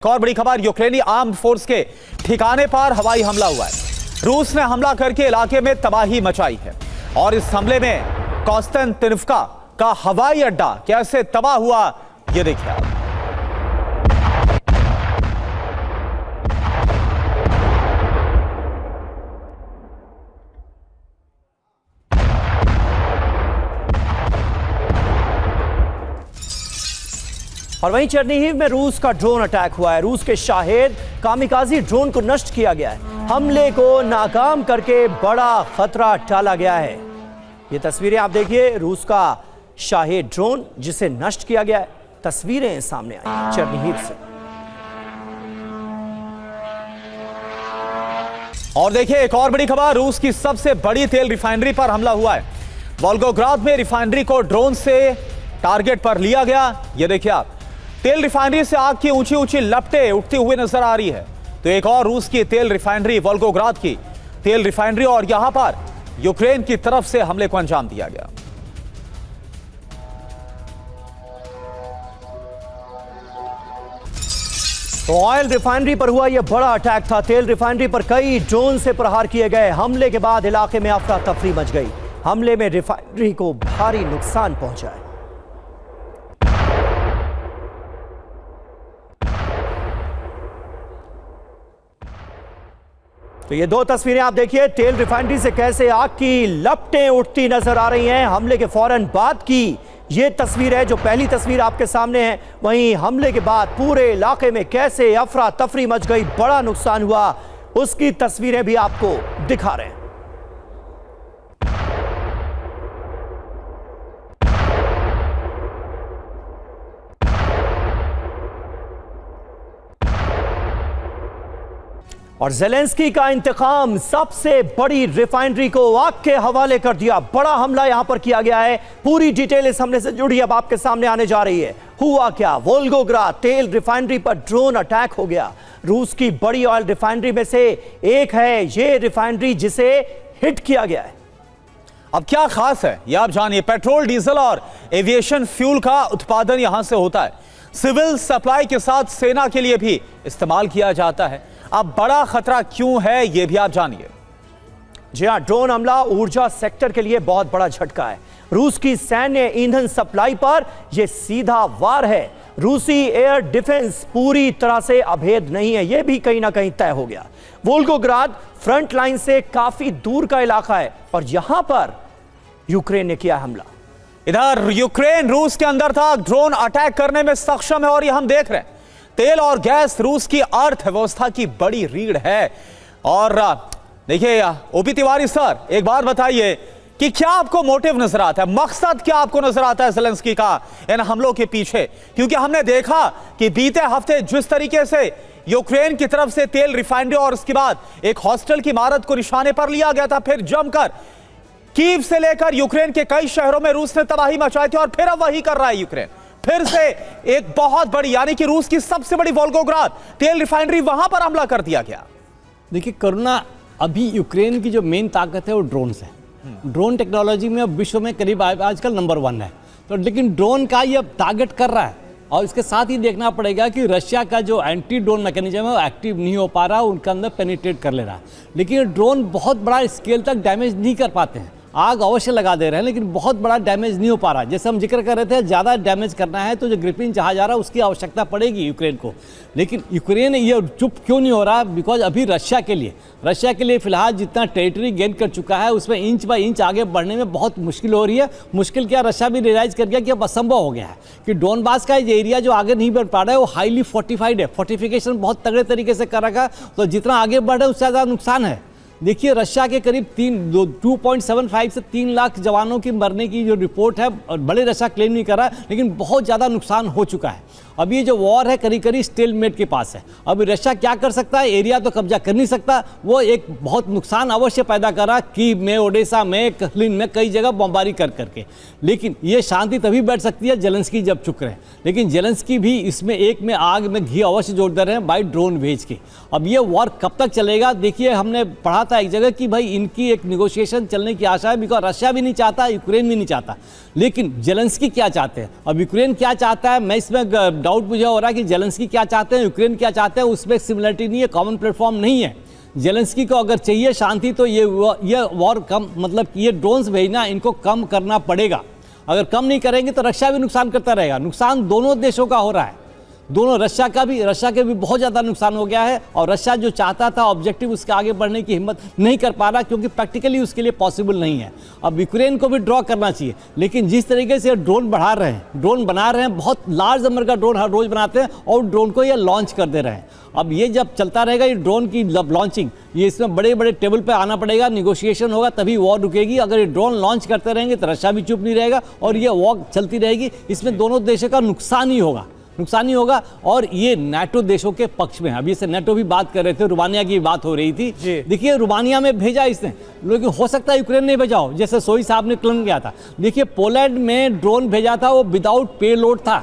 और बड़ी खबर, यूक्रेनी आर्म्ड फोर्स के ठिकाने पर हवाई हमला हुआ है। रूस ने हमला करके इलाके में तबाही मचाई है और इस हमले में कॉन्स्टेंटिनोवका का हवाई अड्डा कैसे तबाह हुआ, यह देखिए आप। और वहीं चेरनीहिव में रूस का ड्रोन अटैक हुआ है। रूस के शाहेद कामिकाजी ड्रोन को नष्ट किया गया है। हमले को नाकाम करके बड़ा खतरा टाला गया है। ये तस्वीरें आप देखिए, रूस का शाहेद ड्रोन जिसे नष्ट किया गया है। तस्वीरें सामने आई चेरनीहिव से। और देखिए एक और बड़ी खबर, रूस की सबसे बड़ी तेल रिफाइनरी पर हमला हुआ है। वोल्गोग्राद में रिफाइनरी को ड्रोन से टारगेट पर लिया गया। यह देखिए आप, तेल रिफाइनरी से आग की ऊंची ऊंची लपटें उठती हुई नजर आ रही है। तो एक और रूस की तेल रिफाइनरी, वोल्गोग्राद की तेल रिफाइनरी, और यहां पर यूक्रेन की तरफ से हमले को अंजाम दिया गया। तो ऑयल रिफाइनरी पर हुआ यह बड़ा अटैक था। तेल रिफाइनरी पर कई ड्रोन से प्रहार किए गए। हमले के बाद इलाके में अफरा तफरी मच गई। हमले में रिफाइनरी को भारी नुकसान पहुंचा है। तो ये दो तस्वीरें आप देखिए, तेल रिफाइनरी से कैसे आग की लपटें उठती नजर आ रही हैं। हमले के फौरन बाद की ये तस्वीर है, जो पहली तस्वीर आपके सामने है। वहीं हमले के बाद पूरे इलाके में कैसे अफरा तफरी मच गई, बड़ा नुकसान हुआ, उसकी तस्वीरें भी आपको दिखा रहे हैं। और ज़ेलेंस्की का इंतकाम, सबसे बड़ी रिफाइनरी को आग के हवाले कर दिया। बड़ा हमला यहां पर किया गया है। पूरी डिटेल इस हमले से जुड़ी अब आपके सामने आने जा रही है। हुआ क्या? वोल्गोग्राद तेल रिफाइनरी पर ड्रोन अटैक हो गया। रूस की बड़ी ऑयल रिफाइनरी में से एक है ये रिफाइनरी जिसे हिट किया गया है। अब क्या खास है ये आप जानिए। पेट्रोल, डीजल और एविएशन फ्यूल का उत्पादन यहां से होता है। सिविल सप्लाई के साथ सेना के लिए भी इस्तेमाल किया जाता है। अब बड़ा खतरा क्यों है ये भी आप जानिए। जी हां, ड्रोन हमला ऊर्जा सेक्टर के लिए बहुत बड़ा झटका है। रूस की सैन्य ईंधन सप्लाई पर यह सीधा वार है। रूसी एयर डिफेंस पूरी तरह से अभेद नहीं है, यह भी कहीं ना कहीं तय हो गया। वोल्गोग्राद फ्रंट लाइन से काफी दूर का इलाका है और यहां पर यूक्रेन ने किया हमला। इधर यूक्रेन रूस के अंदर था, ड्रोन अटैक करने में सक्षम है और ये हम देख रहे हैं। तेल और गैस रूस की अर्थव्यवस्था की बड़ी रीढ़ है। और देखिए ओपी तिवारी सर, एक बात बताइए कि क्या आपको मोटिव नजर आता है, मकसद क्या आपको नजर आता है ज़ेलेंस्की का इन हमलों के पीछे? क्योंकि हमने देखा कि बीते हफ्ते जिस तरीके से यूक्रेन की तरफ से तेल रिफाइनरी और उसके बाद एक हॉस्टल की इमारत को निशाने पर लिया गया था, फिर जमकर कीव से लेकर यूक्रेन के कई शहरों में रूस ने तबाही मचाई थी, और फिर अब वही कर रहा है यूक्रेन। फिर से एक बहुत बड़ी, यानी कि रूस की सबसे बड़ी वोल्गोग्राद तेल रिफाइनरी, वहां पर हमला कर दिया गया। देखिए करुणा, अभी यूक्रेन की जो मेन ताकत है वो ड्रोन है। ड्रोन टेक्नोलॉजी में अब विश्व में करीब आजकल नंबर 1 है। तो लेकिन ड्रोन का ये टारगेट कर रहा है। और इसके साथ ही देखना पड़ेगा कि रशिया का जो एंटी ड्रोन मैकेनिज्म है वो एक्टिव नहीं हो पा रहा, उनके अंदर पेनिट्रेट कर ले रहा है। लेकिन ड्रोन बहुत बड़ा स्केल तक डैमेज नहीं कर पाते हैं। आग अवश्य लगा दे रहे हैं लेकिन बहुत बड़ा डैमेज नहीं हो पा रहा। जैसे हम जिक्र कर रहे थे, ज़्यादा डैमेज करना है तो जो ग्रिपिन जहाज आ रहा है उसकी आवश्यकता पड़ेगी यूक्रेन को। लेकिन यूक्रेन ये चुप क्यों नहीं हो रहा? बिकॉज अभी रशिया के लिए फिलहाल जितना टेरिटरी गेन कर चुका है उसमें इंच बाय इंच आगे बढ़ने में बहुत मुश्किल हो रही है। मुश्किल क्या, रशिया भी रियलाइज़ कर गया कि अब असंभव हो गया है कि डोनबास का ये एरिया जो आगे नहीं बढ़ पा रहा है वो हाईली फोर्टिफाइड है। फोर्टिफिकेशन बहुत तगड़े तरीके से कर रखा, तो जितना आगे बढ़े उससे ज़्यादा नुकसान है। देखिए रशिया के करीब 2.75 से 3 लाख जवानों की मरने की जो रिपोर्ट है, और बड़े रशिया क्लेम नहीं कर रहा लेकिन बहुत ज़्यादा नुकसान हो चुका है। अब ये जो वॉर है करीब करीब स्टेलमेट के पास है। अब रशिया क्या कर सकता है? एरिया तो कब्जा कर नहीं सकता, वो एक बहुत नुकसान अवश्य पैदा कर रहा, कीव में, ओडेसा में, कहलिन में, कई जगह बमबारी कर करके। लेकिन ये शांति तभी बैठ सकती है ज़ेलेंस्की जब चुप रहे। लेकिन ज़ेलेंस्की भी इसमें एक में आग में घी अवश्य जोड़ दे रहे हैं बाई ड्रोन भेज के। अब ये वॉर कब तक चलेगा? देखिए हमने पढ़ा था एक जगह कि भाई इनकी एक निगोशिएशन चलने की आशा है, बिकॉज रशिया भी नहीं चाहता, यूक्रेन भी नहीं चाहता। लेकिन ज़ेलेंस्की क्या चाहते हैं? अब यूक्रेन क्या चाहता है मैं इसमें डाउट मुझे हो रहा है कि जेलेंस्की क्या चाहते हैं, यूक्रेन क्या चाहते हैं, उसमें सिमिलरिटी नहीं है, कॉमन प्लेटफॉर्म नहीं है। जेलेंस्की को अगर चाहिए शांति तो ये वॉर कम, मतलब ये ड्रोन्स भेजना इनको कम करना पड़ेगा। अगर कम नहीं करेंगे तो रशिया भी नुकसान करता रहेगा। नुकसान दोनों देशों का हो रहा है, दोनों, रशिया के भी बहुत ज़्यादा नुकसान हो गया है, और रशिया जो चाहता था ऑब्जेक्टिव उसके आगे बढ़ने की हिम्मत नहीं कर पा रहा, क्योंकि प्रैक्टिकली उसके लिए पॉसिबल नहीं है। अब यूक्रेन को भी ड्रॉ करना चाहिए, लेकिन जिस तरीके से ड्रोन बढ़ा रहे हैं, ड्रोन बना रहे हैं, बहुत लार्ज नंबर का ड्रोन हर रोज बनाते हैं और ड्रोन को ये लॉन्च कर दे रहे हैं। अब ये जब चलता रहेगा ये ड्रोन की लॉन्चिंग, ये इसमें बड़े बड़े टेबल पे आना पड़ेगा, निगोशिएशन होगा, तभी वॉर रुकेगी। अगर ये ड्रोन लॉन्च करते रहेंगे तो रशिया भी चुप नहीं रहेगा और ये वॉर चलती रहेगी। इसमें दोनों देशों का नुकसान ही होगा, और ये नाटो देशों के पक्ष में है। अभी से नाटो भी बात कर रहे थे, रोमानिया की बात हो रही थी। देखिए रोमानिया में भेजा इसने, लेकिन हो सकता है यूक्रेन ने भेजा हो, जैसे सोई साहब ने क्लेम किया था। देखिए पोलैंड में ड्रोन भेजा था, वो विदाउट पेलोड था।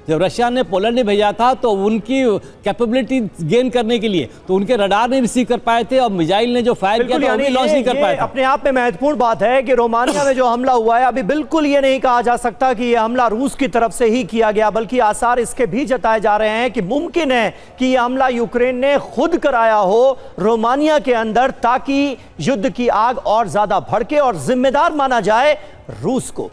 जब रशिया ने पोलैंड में भेजा था तो उनकी कैपेबिलिटी गेन करने के लिए तो उनके रडार नहीं रिसीव कर पाए थे, और मिसाइल ने जो फायर किया था वो भी लॉन्च नहीं कर पाए थे। अपने आप में महत्वपूर्ण बात है कि रोमानिया में जो हमला हुआ है, अभी बिल्कुल ये नहीं कहा जा सकता कि ये हमला रूस की तरफ से ही किया गया, बल्कि आसार इसके भी जताए जा रहे हैं कि मुमकिन है कि यह हमला यूक्रेन ने खुद कराया हो रोमानिया के अंदर, ताकि युद्ध की आग और ज्यादा भड़के और जिम्मेदार माना जाए रूस को।